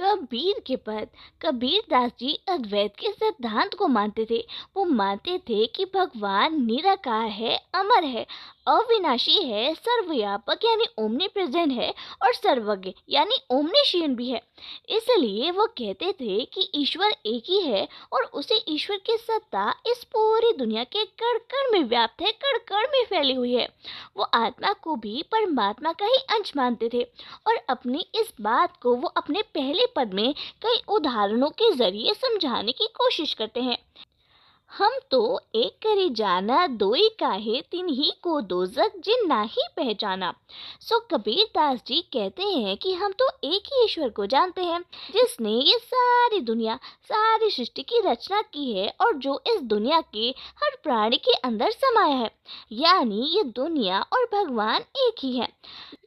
कबीर के पद कबीर दास जी अद्वैत के सिद्धांत को मानते थे। वो मानते थे कि भगवान निराकार है, अमर है, अविनाशी है, सर्वव्यापक यानी ओमनी प्रेजेंट है और सर्वज्ञ यानी ओमनीशियंट भी है। इसलिए वो कहते थे कि ईश्वर एक ही है और उसे ईश्वर की सत्ता इस पूरी दुनिया के कण कण में व्याप्त है, कण कण में फैली हुई है। वो आत्मा को भी परमात्मा का ही अंश मानते थे और अपनी इस बात को वो अपने पहले पद में कई उदाहरणों के जरिए समझाने की कोशिश करते हैं। हम तो एक करी जाना, दोई काहे तिन्ही को दोजक जिन नाही पहचाना। सो कबीर दास जी कहते हैं कि हम तो एक ही ईश्वर को जानते हैं जिसने ये सारी दुनिया, सारी सृष्टि की रचना की है और जो इस दुनिया के हर प्राणी के अंदर समाया है। यानी ये दुनिया और भगवान एक ही है।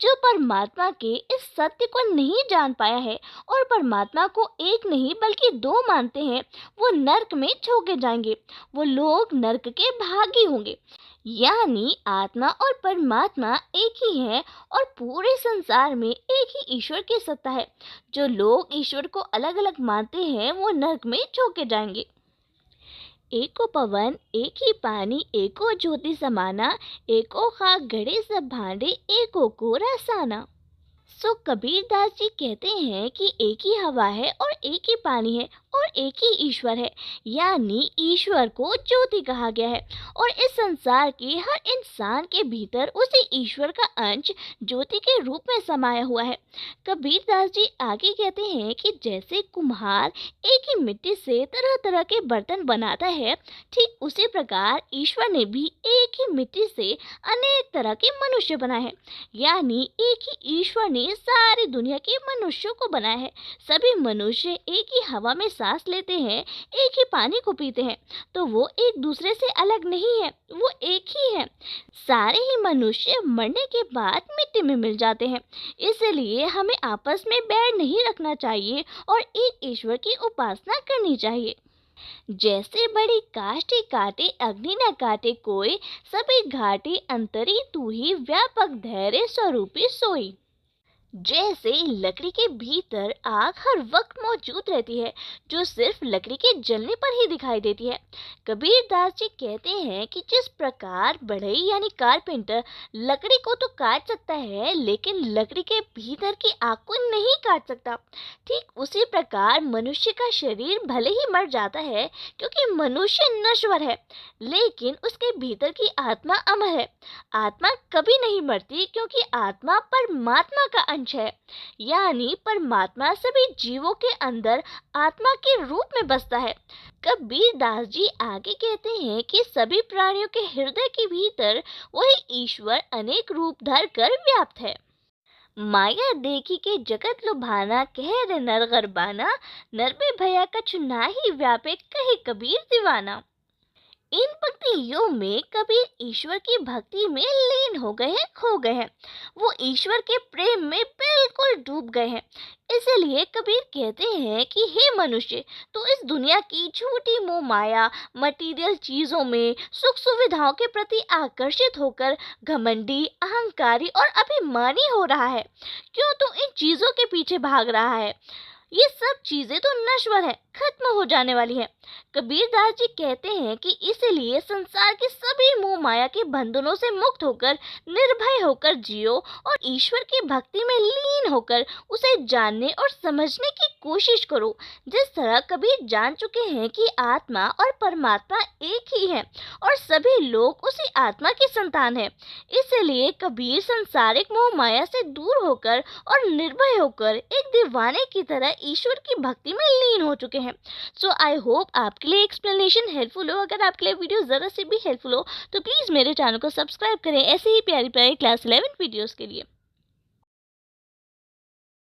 जो परमात्मा के इस सत्य को नहीं जान पाया है और परमात्मा को एक नहीं बल्कि दो मानते हैं, वो नरक में झोंके जाएंगे। वो लोग नरक के भागी होंगे। यानी आत्मा और परमात्मा एक ही है और पूरे संसार में एक ही ईश्वर की सत्ता है। जो लोग ईश्वर को अलग अलग मानते हैं वो नरक में झोंके जाएंगे। एको पवन एक ही पानी, एको ज्योति समाना, एको खाक गड़े सब भांडे, एको को रसाना। सो कबीर दास जी कहते हैं कि एक ही हवा है और एक ही पानी है और एक ही ईश्वर है। यानी ईश्वर को ज्योति कहा गया है और इस संसार के हर इंसान के भीतर उसी ईश्वर का अंश ज्योति के रूप में समाया हुआ है। कबीर दास जी आगे कहते हैं कि जैसे कुम्हार एक ही मिट्टी से तरह तरह के बर्तन बनाता है, ठीक उसी प्रकार ईश्वर ने भी एक ही मिट्टी से अनेक तरह के मनुष्य बनाए हैं। यानी एक ही ईश्वर ने सारी दुनिया के मनुष्यों को बनाया है। सभी मनुष्य एक ही हवा में सांस लेते हैं, एक ही पानी को पीते हैं, तो वो एक दूसरे से अलग नहीं है, वो एक ही है। सारे ही मनुष्य मरने के बाद मिट्टी में मिल जाते हैं। इसलिए हमें आपस में बैर नहीं रखना चाहिए और एक ईश्वर की उपासना करनी चाहिए। जैसे बड़ी काष्ठी काटे अग्नि न काटे कोई, सभी घाटी अंतरी तू ही व्यापक धैर्य स्वरूपी सोई। जैसे लकड़ी के भीतर आग हर वक्त मौजूद रहती है जो सिर्फ लकड़ी के जलने पर ही दिखाई देती है। कबीर दास जी कहते हैं कि जिस प्रकार बढ़ई यानी कारपेंटर लकड़ी को तो काट सकता है लेकिन लकड़ी के भीतर की आग को नहीं काट सकता, ठीक उसी प्रकार मनुष्य का शरीर भले ही मर जाता है क्योंकि मनुष्य नश्वर है, लेकिन उसके भीतर की आत्मा अमर है। आत्मा कभी नहीं मरती क्योंकि आत्मा परमात्मा का अंश है। यानी परमात्मा सभी जीवों के अंदर आत्मा के रूप में बसता है। कबीर दास जी आगे कहते हैं कि सभी प्राणियों के हृदय के भीतर वही ईश्वर अनेक रूप धर कर व्याप्त है। माया देखी के जगत लुभाना, कह रे नर गरबाना, नर में भया कछु नाही व्यापे, कहे कबीर दीवाना। इन पंक्तियों में कबीर ईश्वर की भक्ति में लीन हो गए हैं, खो गए हैं। वो ईश्वर के प्रेम में बिल्कुल डूब गए हैं। इसलिए कबीर कहते हैं कि हे मनुष्य, तो इस दुनिया की झूठी मोह माया, मटीरियल चीजों में, सुख सुविधाओं के प्रति आकर्षित होकर घमंडी, अहंकारी और अभिमानी हो रहा है। क्यों तू इन चीजों के पीछे भाग रहा है? ये सब चीजें तो नश्वर है, खत्म हो जाने वाली है। कबीर दास जी कहते हैं कि इसीलिए संसार के सभी मोह माया के बंधनों से मुक्त होकर निर्भय होकर जियो और ईश्वर की भक्ति में लीन होकर उसे जानने और समझने की कोशिश करो। जिस तरह कबीर जान चुके हैं कि आत्मा और परमात्मा एक ही है और सभी लोग उसी आत्मा की संतान है, इसलिए कबीर संसारिक मोह माया से दूर होकर और निर्भय होकर एक दीवाने की तरह ईश्वर की भक्ति में लीन हो चुके हैं। सो आई होप आपके लिए एक्सप्लेनेशन हेल्पफुल हो। अगर आपके लिए वीडियो ज़रा से भी हेल्पफुल हो तो प्लीज़ मेरे चैनल को सब्सक्राइब करें ऐसे ही प्यारी प्यारी क्लास 11 वीडियोस के लिए।